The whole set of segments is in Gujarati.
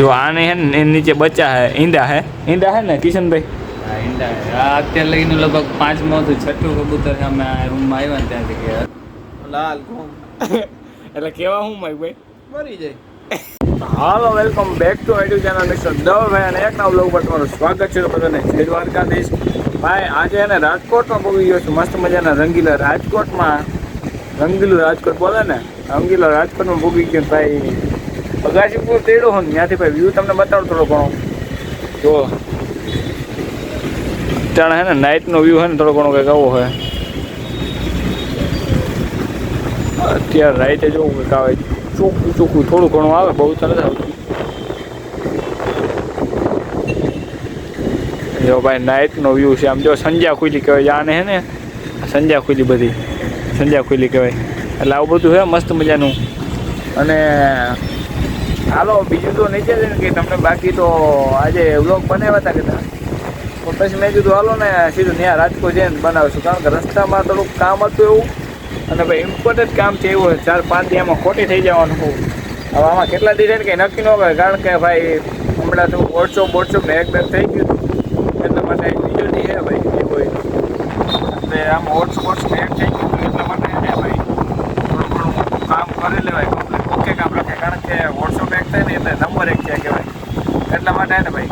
जो आने हैं नीचे बच्चा है ईंदा है ने किशन भाई ઈંડા અત્યારે લઈને લગભગ 5મો થી 6ઠું કબૂતર છે. અમે આ રૂમમાં આવ્યા ને ત્યાંથી ગયા લાલ ઘૂમ એટલે કેવા હું માઈક ભાઈ મરી જાય. હાલો વેલકમ બેક ટુ આઈડ્યુ ચેનલ મિસ્ટર ધવલભાઈ અને એક નવા બ્લોગ પર તમારું સ્વાગત છે. બધાને જય દ્વારકાધીશ. ભાઈ આજે એને રાજકોટમાં પહોંચી ગયો છું. મસ્ત મજાના રંગીલા રાજકોટમાં રંગીલું રાજકોટ બોલે ને રંગીલા રાજકોટમાં પહોંચી ગયો ભાઈ. અગાશીપુર તેડો હોય ત્યાંથી ભાઈ વ્યૂ તમને બતાવું થોડો ઘણો જો ત્યાં હે ને નાઇટનો વ્યૂ હોય ને થોડો ઘણો કંઈક આવો હોય. અત્યારે રાઈતે જોવું કંઈક આવે ચોખ્ખું થોડું ઘણું આવે બહુ તો નથી આવતું. જો ભાઈ નાઇટનો વ્યૂ છે. આમ જો સંધ્યા ખુલી કહેવાય આને હે ને સંધ્યા ખુલી બધી સંધ્યા ખુલી કહેવાય. એટલે આવું બધું છે મસ્ત મજાનું. અને હાલો બીજું તો નીચે છે ને કે તમને બાકી તો આજે વ્લોગ બનાવ્યા હતા કે તો પછી મેં કીધું હાલો ને સીધું ત્યાં રાજકોટ જઈને બનાવીશું. કારણ કે રસ્તામાં થોડુંક કામ હતું એવું અને ભાઈ ઇમ્પોર્ટન્ટ કામ છે એવું 4-5 દિવસમાં ખોટી થઈ જવાનું હું. હવે આમાં કેટલા દિવસ કંઈ નક્કી ન કરે કારણ કે ભાઈ હમણાં તો વોટ્સઅપ ને એક બે થઈ ગયું એટલા માટે બીજો દી હે ભાઈ એ હોય એટલે આમાં વોટ્સઅપ એક થઈ ગયું એટલા માટે હે ભાઈ થોડું ઘણું કામ કરી લેવાય ઓકે કામ રાખે. કારણ કે વોટ્સઅપ એક થાય ને એટલે નંબર એક છે કહેવાય. એટલા માટે હે ને ભાઈ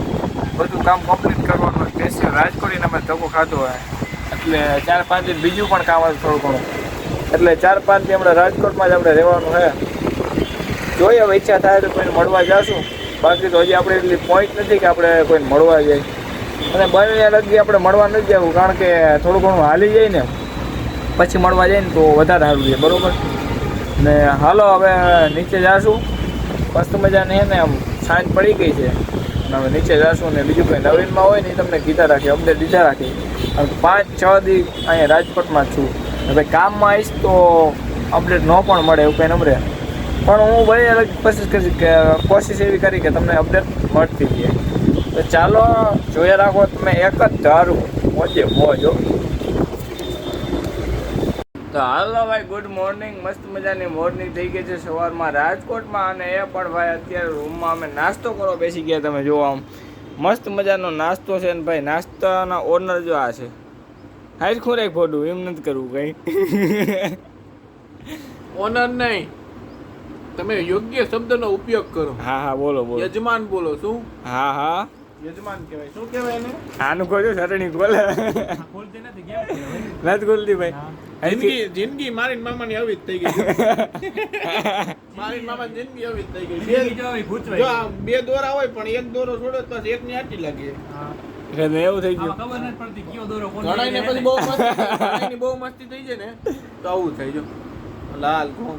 બધું કામ કમ્પ્લીટ કરવાનું હોય. સ્પેશિયલ રાજકોટીને અમે ધક્કો ખાધો હોય એટલે 4-5 દિન બીજું પણ કામ હતું થોડું ઘણું. એટલે 4-5 દી આપણે રાજકોટમાં જ આપણે રહેવાનું છે. જોઈએ હવે ઈચ્છા થાય તો કોઈને મળવા જઈશું. બાકી તો હજી આપણે એટલી પોઈન્ટ નથી કે આપણે કોઈને મળવા જઈએ. અને બને લગી આપણે મળવા નથી જવું કારણ કે થોડું ઘણું હાલી જાય ને પછી મળવા જાય ને તો વધારે સારું છે બરાબર ને. હાલો હવે નીચે જઈશું. મસ્ત મજાની છે ને આમ સાંજ પડી ગઈ છે અને હવે નીચે જઈશું ને બીજું કંઈ નવીનમાં હોય ને તમને કીધા રાખીએ અપડેટ દીધા રાખીએ. અને 5-6 દી અહીંયા રાજકોટમાં જ છું. ભાઈ કામમાં આવીશ તો અપડેટ ન પણ મળે એવું કંઈ નમરે પણ હું બધી અલગ કોશિશ એવી કરી કે તમને અપડેટ મળતી જાય. તો ચાલો જોયા રાખો તમે એક જ ધારું મોજે મોજો. તો હાલો ભાઈ ગુડ મોર્નિંગ. મસ્ત મજાની મોર્નિંગ થઈ ગઈ છે સવારમાં રાજકોટમાં. અને એ પણ ભાઈ અત્યારે રૂમમાં અમે નાસ્તો કરવા બેસી ગયા. તમે જોવો આમ મસ્ત મજાનો નાસ્તો છે ને ભાઈ નાસ્તાના ઓનર જો આ છે. હાઈ ખોરાક ફોટું એમ નથી કરવું કંઈ ઓનર નહીં, તમે યોગ્ય શબ્દનો ઉપયોગ કરો. હા બોલો યજમાન બોલો. શું? હા યજમાન કહેવાય. શું કહેવાય એને? આનું ખોલ્યું સટણી ખોલે ખોલતી નથી કેમ નથી ખોલતી ભાઈ. જિંદગી મારી મામાની આવી જ થઈ ગઈ. મારી મામાની જિંદગી આવી જ થઈ ગઈ. જો આ 2 દોરા હોય પણ એક દોરો છોડો તો એકની આટી લાગે. એવું થઈ ગયું. ખબર નથી પડતી કયો દોરો કોણ. ઘણાને પછી બહુ મસ્તી ઘણાની બહુ મસ્તી થઈ જાય ને તો આવું થઈ જો લાલ ઘૂમ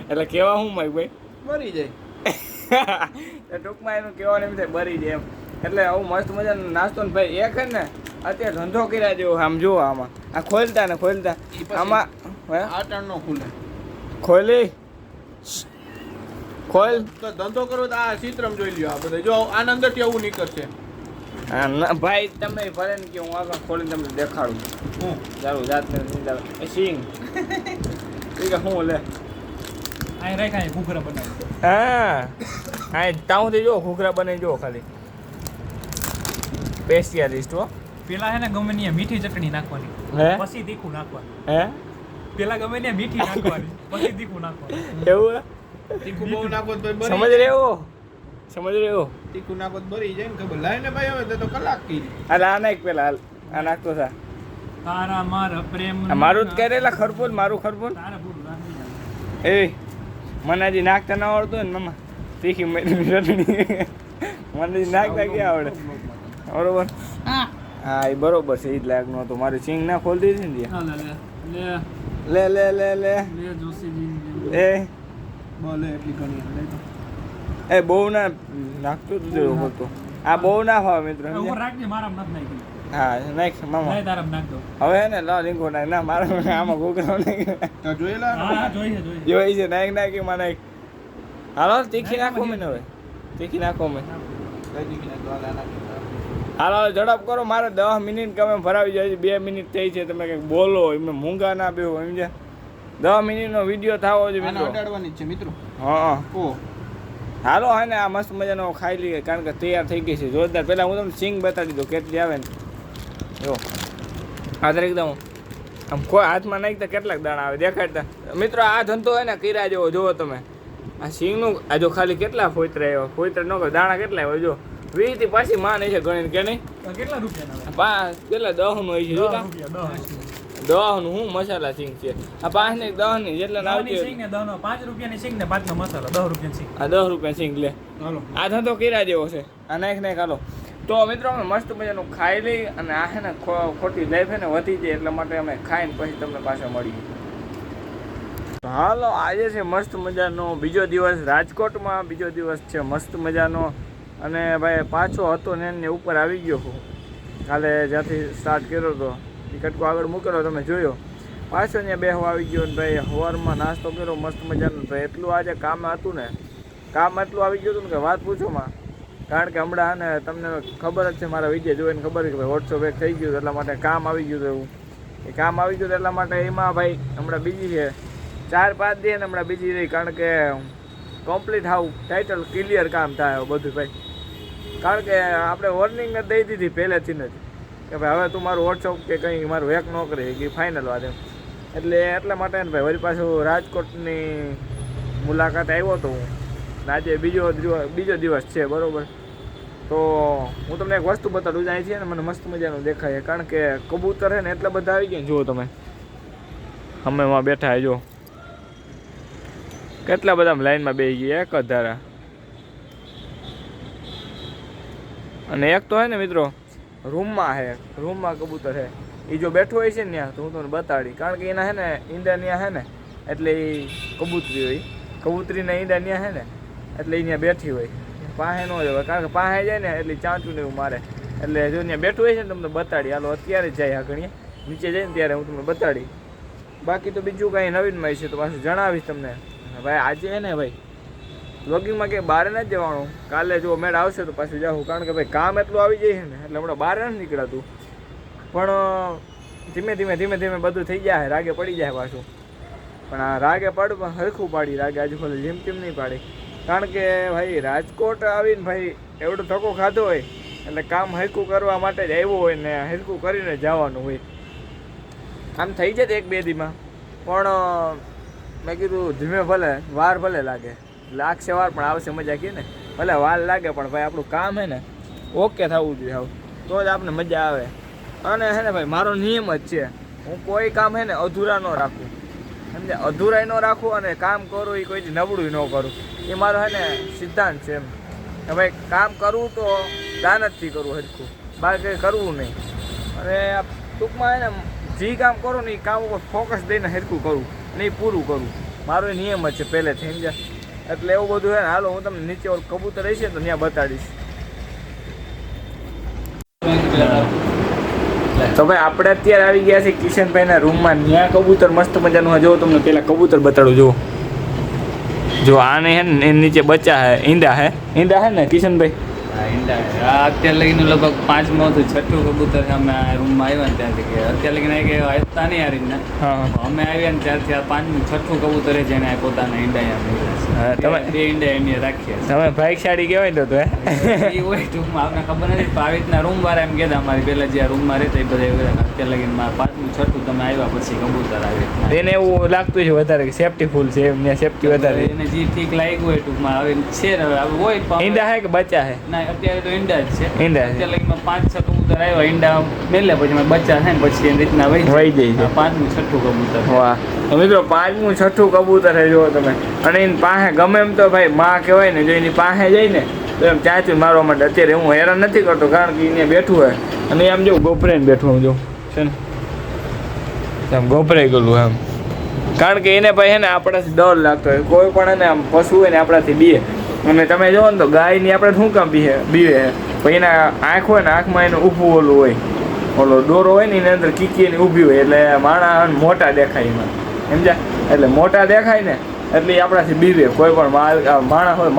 એટલે કેવા હું માઈક ભાઈ મરી જાય. ટૂંકમાં એનું કહેવાનું એમ થાય બરી જાય એમ. એટલે આવું મસ્ત મજાનો નાસ્તો ને ભાઈ એક જ ને અત્યારે ધંધો કર્યા જેવો આમ જુઓ આમાં આ ખોલતા આમાં આટણ નો ખુલે ખોલી ખોલ તો ધંધો કરો તો આ ચિત્રમ જોઈ લ્યો. આ બધા જો આના અંદરથી આવું નીકળશે. હા ભાઈ તમે ભલે ને કે હું આગળ ખોલીને તમને દેખાડું. હું ચાલું જાતને એ સિંગ હું લે અહીં રાખાય ઘૂઘરા બનાવી. હા અહીં તાઉથી જો ઘૂઘરા બનાવી જો ખાલી સ્પેશિયાલિસ્ટ હો. પેલા હે ને ગમે ને મીઠી ચટણી નાખવાની પછી તીખું નાખવાનું. પેલા ગમે ને મીઠી નાખવાની પછી તીખું નાખવાનું. એવું તીખું બહુ નાખો તો સમજ રહ્યો તીખું નાખો તો બરી જાય ને ખબર લાય ને ભાઈ. હવે તો કલાક કી અરે આ નાખ પેલા આ નાખતો થા તારા મારા પ્રેમ મારું જ કરેલા ખરપોલ મારું ખરપોલ તારા પૂરું રાખી એ મને હજી નાખતા ના આવડતું હોય ને મામા તીખી ચટણી મને હજી નાખતા ક્યાં આવડે બરોબર. હા એ બરોબર છે. એ જ લાયક નહોતું. મારી સિંગ ના ખોલતી હતી ને લે લે લે લે એ બોલે એટલી ઘણી એ બહુ ના નાખતું હતું હોતું. આ બહુ ના હોય મિત્રો. હા નાખ મામા હવે હે ને લો રીંગો નાખ ના મારા આમાં ઘૂઘરા જોઈ છે નાખી માં નાખ. હાલો તીખી નાખો મેં હવે તીખી નાખો મેં હાલો ઝડપ કરો. મારે 10 મિનિટ ગમે ભરાવી જાય 2 મિનિટ થઈ છે. તમે કંઈક બોલો એમને મૂંગા ના બેહો સમજ્યા. 10 મિનિટનો વિડીયો થવો જોઈએ મિત્રો. અડાડવાની છે મિત્રો. હા હાલો હે ને આ મસ્ત મજાનો ખાઈ લઈએ કારણ કે તૈયાર થઈ ગઈ છે જોરદાર. પહેલાં હું તમને સિંગ બતાડી દઉં કેટલી આવે ને. જો આ એકદમ આમ કોઈ હાથમાં નાખતા કેટલાક દાણા આવે દેખાડતા. મિત્રો આ ધંધો હોય ને કીરા જેવો જુઓ તમે. આ સિંગનું આ જો ખાલી કેટલા ફોતરા આવ્યા ફોતરા ન દાણા કેટલા આવ્યા જો 20 થી પાછી માં નહીં છે ગણીને કે નહીં. કેટલા રૂપિયા કેટલા 10 નું હોય છે જોતા 10 નું હું મસાલા સિંગ છે આ 5 ને 10 ની જેટલા આવતી સિંગ ને 10 નો 5 રૂપિયાની સિંગ ને 5 નો મસાલો 10 રૂપિયાની સિંગ આ 10 રૂપિયા સિંગ લે. આ ધંધો કીરા જેવો છે આ નાખ હાલો. તો મિત્રો અમે મસ્ત મજાનું ખાઈ લઈ અને આ છે ને ખોટી લાઈફ છે ને વધી જાય એટલા માટે અમે ખાઈને પછી તમને પાછા મળીએ. હાલો આજે છે મસ્ત મજાનો બીજો દિવસ રાજકોટમાં બીજો દિવસ છે મસ્ત મજાનો અને ભાઈ પાછો હતો ને એની ઉપર આવી ગયો હું કાલે જ્યાંથી સ્ટાર્ટ કર્યો હતો એ કટકો આગળ મૂકેલો તમે જોયો પાછો ત્યાં બેહવા આવી ગયો ને ભાઈ સવારમાં નાસ્તો કર્યો મસ્ત મજાનો. તો એટલું આજે કામ હતું ને કામ એટલું આવી ગયું હતું ને કે વાત પૂછોમાં. કારણ કે હમણાં ને તમને ખબર જ છે મારા વિડીયો જોઈને ખબર છે કે ભાઈ વોટ્સઅપ એક થઈ ગયું એટલા માટે કામ આવી ગયું એવું એ કામ આવી ગયું એટલા માટે એમાં ભાઈ હમણાં બીજી છે 4-5 દી ને હમણાં બીજી રહી કારણ કે કમ્પ્લીટ હાવ ટાઇટલ ક્લિયર કામ થાય બધું ભાઈ. કારણ કે આપણે વોર્નિંગ દઈ દીધી પહેલેથી જ કે ભાઈ હવે તું મારું વોટ્સઅપ કે કંઈ મારું હેક ન કરી કે ફાઇનલ વાત એમ. એટલે એટલા માટે ને ભાઈ વળી પાછું રાજકોટની મુલાકાત આવ્યો હતો હું આજે બીજો દિવસ છે બરાબર. તો હું તમને એક વસ્તુ બતાડું જાય છે ને મને મસ્ત મજાનું દેખાય કારણ કે કબૂતર છે ને એટલા બધા આવી ગયા જુઓ તમે અમે એમાં બેઠા જો કેટલા બધા લાઈનમાં બેસી ગયા એક જ ધારા. અને એક તો હે ને મિત્રો રૂમમાં કબૂતર છે એ જો બેઠું હોય છે ને ત્યાં તો હું તમને બતાડી કારણ કે એના હે ને ઈંડા ત્યાં હે ને એટલે એ કબૂતરી હોય કબૂતરીના ઈંડા ત્યાં હે ને એટલે એ ત્યાં બેઠી હોય પાસે ન જવાય કારણ કે પાસે જાય ને એટલે ચાંચું ને એવું મારે એટલે જો ત્યાં બેઠું હોય છે ને તમને બતાડી હાલો અત્યારે જ જાય આગળ નીચે જાય ને ત્યારે હું તમને બતાડી. બાકી તો બીજું કાંઈ નવીનમાં છે તો પાછું જણાવીશ તમને. ભાઈ આજે હે ને ભાઈ વ્લોગિંગમાં કંઈ બહાર નથી જવાનું કાલે જો મેળ આવશે તો પાછું જાઉં કારણ કે ભાઈ કામ એટલું આવી જાય છે ને એટલે હમણાં બહાર નથી નીકળાતું. પણ ધીમે ધીમે બધું થઈ જાય રાગે પડી જાય પાછું. પણ આ રાગે પાડું હરખું પાડી રાગે આજુ ખોલે જેમ તેમ નહીં પાડી કારણ કે ભાઈ રાજકોટ આવીને ભાઈ એવડો ધક્કો ખાધો હોય એટલે કામ હરખું કરવા માટે જ આવ્યો હોય ને હરખું કરીને જવાનું હોય. આમ થઈ જાય 1-2 દીમાં પણ મેં કીધું ધીમે ભલે વાર ભલે લાગશે વાર પણ આવશે મજા કે ને ભલે વાર લાગે પણ ભાઈ આપણું કામ હે ને ઓકે થવું જોઈએ આવું તો જ આપણને મજા આવે. અને હે ને ભાઈ મારો નિયમ જ છે હું કોઈ કામ હે ને અધૂરા ન રાખું સમજે અધૂરાય ન રાખું અને કામ કરું એ કોઈ નબળું ન કરું એ મારો હે ને સિદ્ધાંત છે એમ કે ભાઈ કામ કરવું તો દાનતથી કરવું હરખું બહાર કંઈ કરવું નહીં. અને ટૂંકમાં હે ને જે કામ કરું ને એ કામ ઉપર ફોકસ દઈને હરખું કરું ને એ પૂરું કરું મારો એ નિયમ જ છે પહેલેથી સમજ્યા. એટલે એવું બધું હે ને હાલો હું તમને નીચે ઓલું કબૂતર હશે તો ત્યાં બતાડીશ. તો ભાઈ આપણે અત્યારે આવી ગયા છે કિશનભાઈના રૂમમાં ત્યાં કબૂતર મસ્ત મજાનું જો તમને પેલા કબૂતર બતાડું જો આને હે ને એની નીચે બચ્ચા હે ઈંડા હે ને કિશનભાઈ અત્યારે લગીને લગભગ 5મું હતું 6ઠું કબૂતર અમે રૂમમાં આવ્યા ને ત્યારથી કે અત્યારે લગીને કે આવતા નહીં આ રીતના અમે આવ્યા ને ત્યારથી આ 5મું 6ઠું કબૂતર જેને પોતાના ઈંડા તમે 2 ઈંડા એની રાખીએ તમે ભાઈશાળી કહેવાય તો એ હોય ટૂંકમાં આપણને ખબર નથી પણ આવી રીતના રૂમ વાળા એમ કહેતા અમારી પહેલાં જે રૂમમાં રહેતા એ બધા અત્યારે લગીને 5મું 6ઠું તમે આવ્યા પછી કબૂતર આવી રીતના એને એવું લાગતું છે વધારે કે સેફટી ફૂલ છે એમને સેફટી વધારે એને જે ઠીક લાગ્યું હોય ટૂંકમાં હવે છે ને હવે હોય ઈંડા હે કે બચ્ચા હે ના અત્યારે તો ઈંડા જ છે ઈંડા લગીમાં 5-6 કબૂતર આવ્યા ઈંડા મેલે પછી બચ્ચા થાય ને પછી એની રીતના વહી જાય 5મું 6ઠું કબૂતર. વાહ તો મિત્રો 5મું 6ઠું કબૂતર હે જો તમે અને એની પાસે ગમે એમ તો ભાઈ માં કહેવાય ને જો એની પાસે જાય ને તો એમ ચાંચું મારવા માટે અત્યારે હું હેરાન નથી કરતો કારણ કે એને બેઠું હોય અને આમ જો ગોભરાઈને બેઠું હું જો છે ને આમ ગોભરાઈ ગયેલું એમ કારણ કે એને ભાઈ હે ને આપણાથી ડર લાગતો હોય કોઈ પણ એને આમ પશુ હોય ને આપણાથી બીએ અને તમે જુઓ ને તો ગાયની આપણે શું કામ બીવે પછી એના આંખ હોય ને આંખમાં એનું ઊભું ઓલું હોય ઓલો દોરો હોય ને એની અંદર કીકી એની ઊભી હોય એટલે માણસ મોટા દેખાય એમાં સમજ્યા એટલે મોટા દેખાય ને એટલે એ આપણાથી બીવે કોઈ પણ માણસ હોય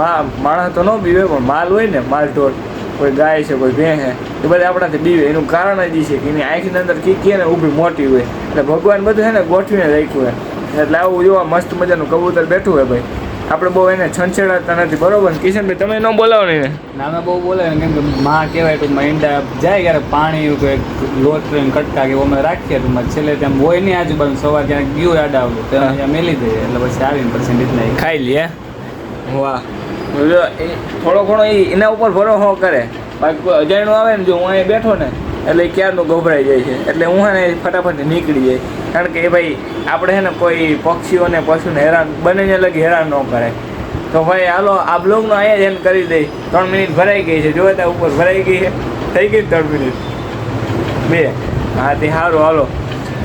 માણસ તો ન બીવે પણ માલ હોય ને માલ ઢોર કોઈ ગાય છે કોઈ ભેં છે એ બધા આપણાથી બીવે એનું કારણ જ છે કે એની આંખની અંદર કીકી ને ઊભી મોટી હોય એટલે ભગવાન બધું છે ને ગોઠવીને રાખ્યું હોય એટલે આવું જોવા મસ્ત મજાનું કબૂતર બેઠું હોય ભાઈ આપણે બહુ એને છંછેડાતા નથી, બરોબર ને કિશનભાઈ? તમે ન બોલાવો ને એને. ના અમે બહુ બોલે કેમ કે માં કહેવાય ટૂંકમાં ઈંડા જાય ક્યારેક પાણી કે લોટ કટકા કે અમે રાખીએ ટૂંકમાં છેલ્લે ત્યાં હોય નહીં આજુબાજુ સવાર ક્યાંક ગયું યાદ આવું તો ત્યાં મેલી દઈએ એટલે પછી આવીને પછી રીતના ખાઈ લે. વાહ, જો એ થોડો ઘણો એના ઉપર ભરોસો કરે. બાકી કોઈ અજાણ્યું આવે ને, જો હું અહીંયા બેઠો ને એટલે એ ક્યારનું ગભરાઈ જાય છે. એટલે હું હે ને ફટાફટ નીકળી જાય, કારણ કે એ ભાઈ આપણે છે ને કોઈ પક્ષીઓને પશુને હેરાન બંનેને લગી હેરાન ન કરે. તો ભાઈ હાલો આ બ્લોગનો અહીંયા જ એન્ડ કરી દઈ. 3 મિનિટ ભરાઈ ગઈ છે, જોવે ત્યાં ઉપર ભરાઈ ગઈ છે, થઈ ગઈ 3 મિનિટ 2. હા તે સારું, હાલો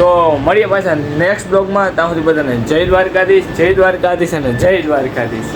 તો મળીએ પાછા નેક્સ્ટ બ્લોગમાં. ત્યાં સુધી બધાને જય દ્વારકાધીશ, જય દ્વારકાધીશ અને જય દ્વારકાધીશ.